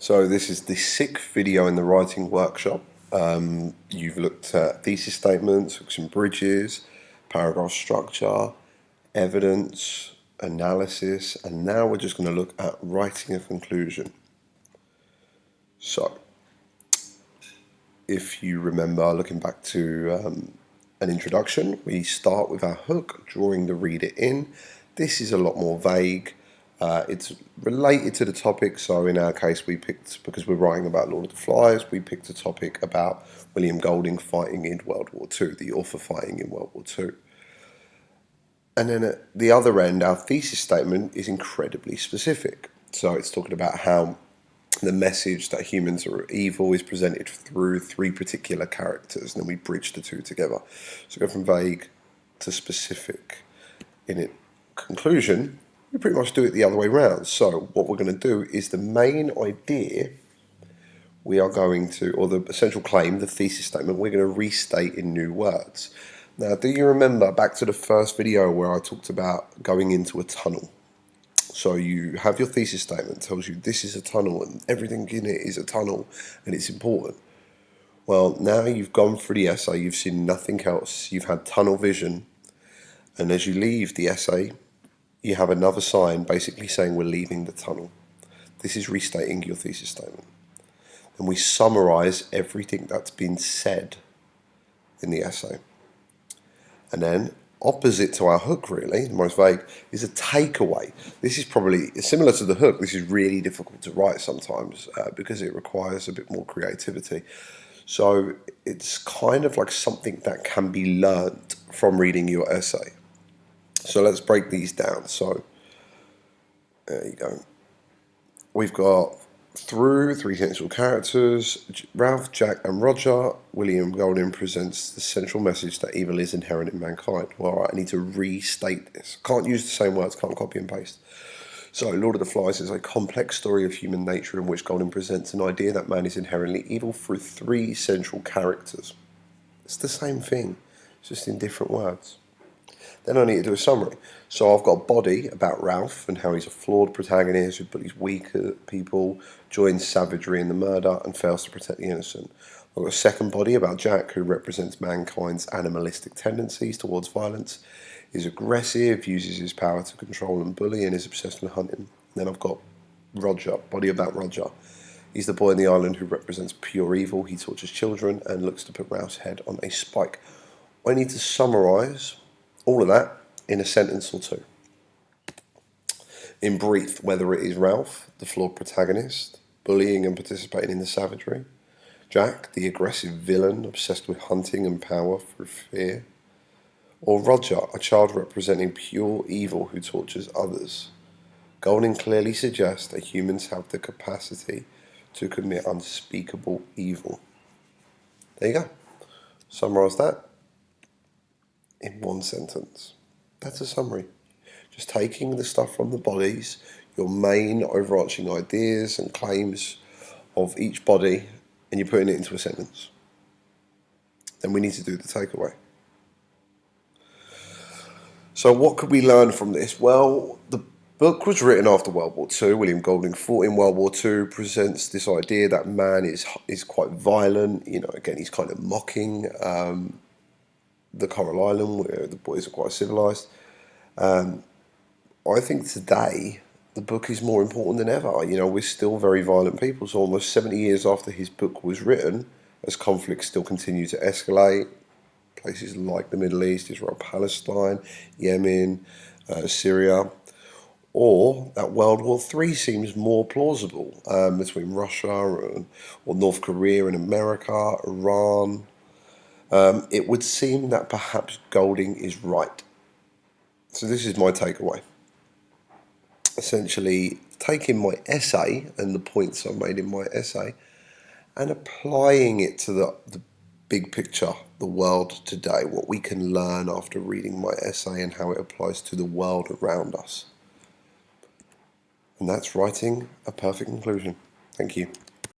So this is the sixth video in the writing workshop. You've looked at thesis statements, hooks and bridges, paragraph structure, evidence, analysis, and now we're just going to look at writing a conclusion. So, if you remember looking back to an introduction, we start with our hook, drawing the reader in. This is a lot more vague. It's related to the topic, so in our case we picked, because we're writing about Lord of the Flies, we picked a topic about William Golding fighting in World War II, the author fighting in World War II. And then at the other end, our thesis statement is incredibly specific. So it's talking about how the message that humans are evil is presented through three particular characters, and then we bridge the two together. So go from vague to specific. In it conclusion, we pretty much do it the other way around. So what we're going to do is the main idea we are going to, or the essential claim, the thesis statement, we're going to restate in new words. Now, do you remember back to the first video where I talked about going into a tunnel? So you have your thesis statement, tells you this is a tunnel and everything in it is a tunnel and it's important. Well, now you've gone through the essay, you've seen nothing else, you've had tunnel vision, and as you leave the essay, you have another sign basically saying we're leaving the tunnel. This is restating your thesis statement. And we summarize everything that's been said in the essay. And then, opposite to our hook really, the most vague, is a takeaway. This is probably similar to the hook. This is really difficult to write sometimes because it requires a bit more creativity. So it's kind of like something that can be learned from reading your essay. So let's break these down. So there you go. We've got through three central characters, Ralph, Jack and Roger, William Golding presents the central message that evil is inherent in mankind. Well, all right, I need to restate this. Can't use the same words, can't copy and paste. So Lord of the Flies is a complex story of human nature in which Golding presents an idea that man is inherently evil through three central characters. It's the same thing, just in different words. Then I need to do a summary. So I've got a body about Ralph and how he's a flawed protagonist who bullies weaker people, joins savagery in the murder and fails to protect the innocent. I've got a second body about Jack, who represents mankind's animalistic tendencies towards violence. He's aggressive, uses his power to control and bully, and is obsessed with hunting. Then I've got Roger, body about Roger. He's the boy on the island who represents pure evil. He tortures children and looks to put Ralph's head on a spike. I need to summarise all of that in a sentence or two. In brief, whether it is Ralph, the flawed protagonist, bullying and participating in the savagery, Jack, the aggressive villain obsessed with hunting and power through fear, or Roger, a child representing pure evil who tortures others. Golding clearly suggests that humans have the capacity to commit unspeakable evil. There you go. Summarise that in one sentence. That's a summary. Just taking the stuff from the bodies, your main overarching ideas and claims of each body, and you're putting it into a sentence. Then we need to do the takeaway. So what could we learn from this? Well, the book was written after World War II. William Golding fought in World War II, presents this idea that man is quite violent. You know, again, he's kind of mocking the Coral Island, where the boys are quite civilized. I think today the book is more important than ever. You know, we're still very violent people. So almost 70 years after his book was written, as conflicts still continue to escalate, places like the Middle East, Israel, Palestine, Yemen, Syria, or that World War III seems more plausible between Russia or North Korea and America, Iran. It would seem that perhaps Golding is right. So this is my takeaway. Essentially, taking my essay and the points I made in my essay and applying it to the big picture, the world today, what we can learn after reading my essay and how it applies to the world around us. And that's writing a perfect conclusion. Thank you.